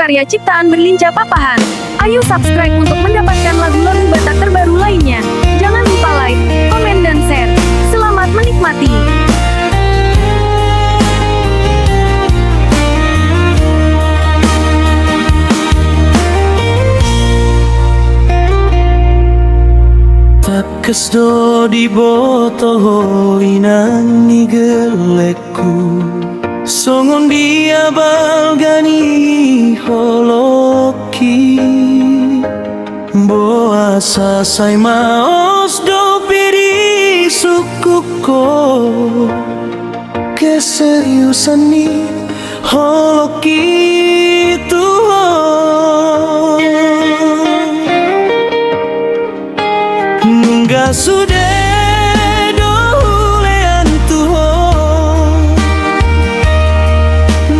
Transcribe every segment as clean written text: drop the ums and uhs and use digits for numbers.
karya ciptaan Berlincah Papahan. Ayo subscribe untuk mendapatkan lagu-lagu Batak terbaru lainnya. Jangan lupa like, komen, dan share. Selamat menikmati. Takkes do di boto inang ni gelekku songon dia balgani holoki boa sasai maos do piri sukuko keseriusan ni holoki Tuhan nungga sudah dolean Tuhan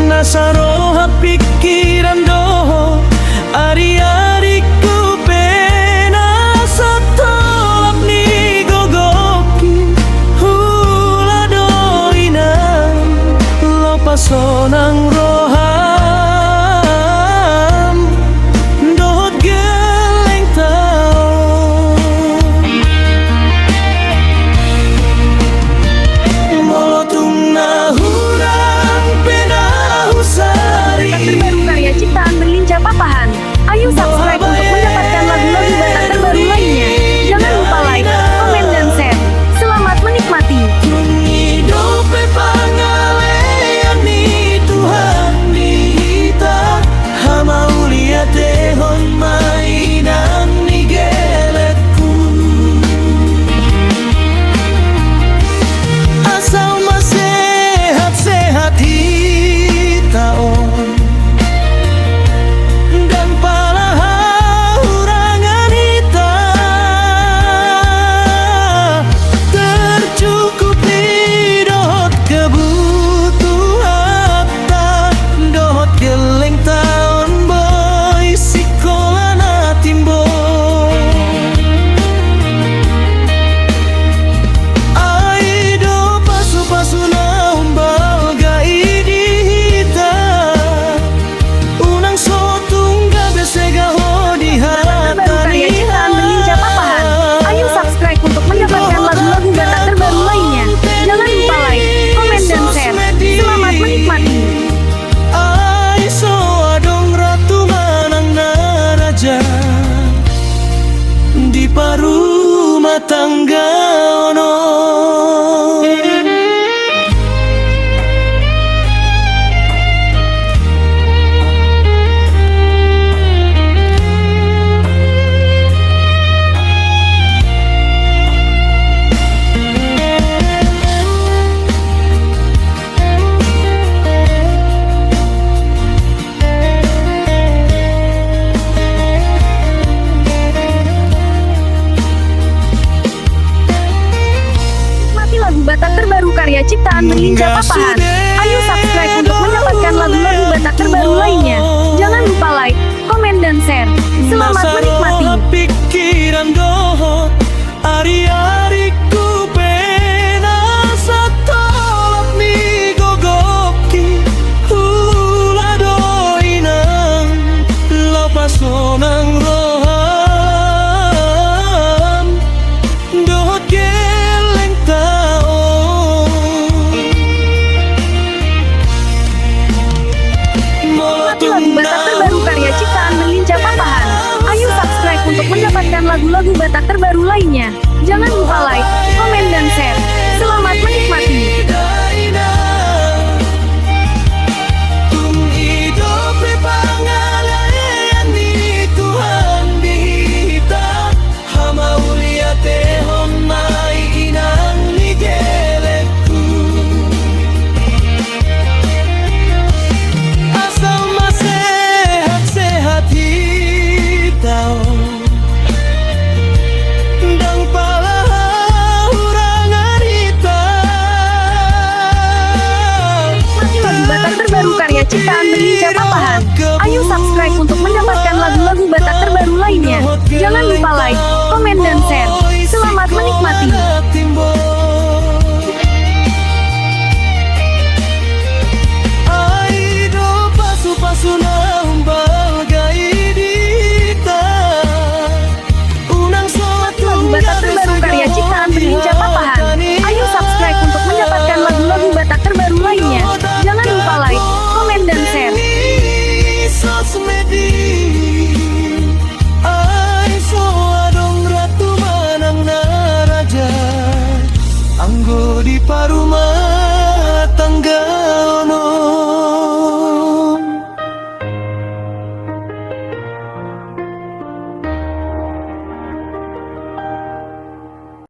nasaroha pikiran doho ari-ariku pena satolap ni gogoki hula doinan lopasonang roham dohot geleng tao molotung nahurang pena husari Terbaru karya ciptaan Berlincah Papahan. Ayo subscribe untuk mendapatkan lagu-lagu Batak terbaru lainnya. Jangan lupa like, komen, dan share. Selamat menikmati. hidupe pangalean ni Tuhan kita hama ulia tehon mainan ni geletku asal sehat-sehat hitaon dan pala hurangan hita tercukupi dohot kebutuhan dohot geleng taon boy sikolana timbo aido pasu-pasu naumbal gaidi hita unang sotung gabesega hodi Terbaru karya ciptaan Berlincah Papahan. Ayo subscribe untuk mendapatkan lagu-lagu Batak terbaru lainnya. Jangan lupa like, komen, dan share. Selamat menikmati. ai so adong ratu manang naraja di parumah tangga ono Nikmati lagu Batak terbaru karya ciptaan Berlincah Papahan. Ayo subscribe untuk mendapatkan lagu-lagu Batak terbaru lainnya. Jangan lupa like, komen, dan share. Selamat menikmati. nasaroha pikiran dohot ari-ariku pena satolap ni gogoki hula doinang lopasonang roham dohot geleng taon Nikmati lagu Batak terbaru karya ciptaan Berlincah Papahan. Ayo subscribe untuk mendapatkan lagu-lagu Batak terbaru lainnya. Jangan lupa like, komen, dan share. Selamat menikmati. Sehat-sehat hitaon dan pala hurangan hita Nikmati lagu Batak terbaru karya ciptaan Berlincah Papahan. Ayo subscribe untuk mendapatkan lagu-lagu Batak terbaru lainnya. Jangan lupa like, komen, dan share. Selamat menikmati. Aido pasu-pasu nambah media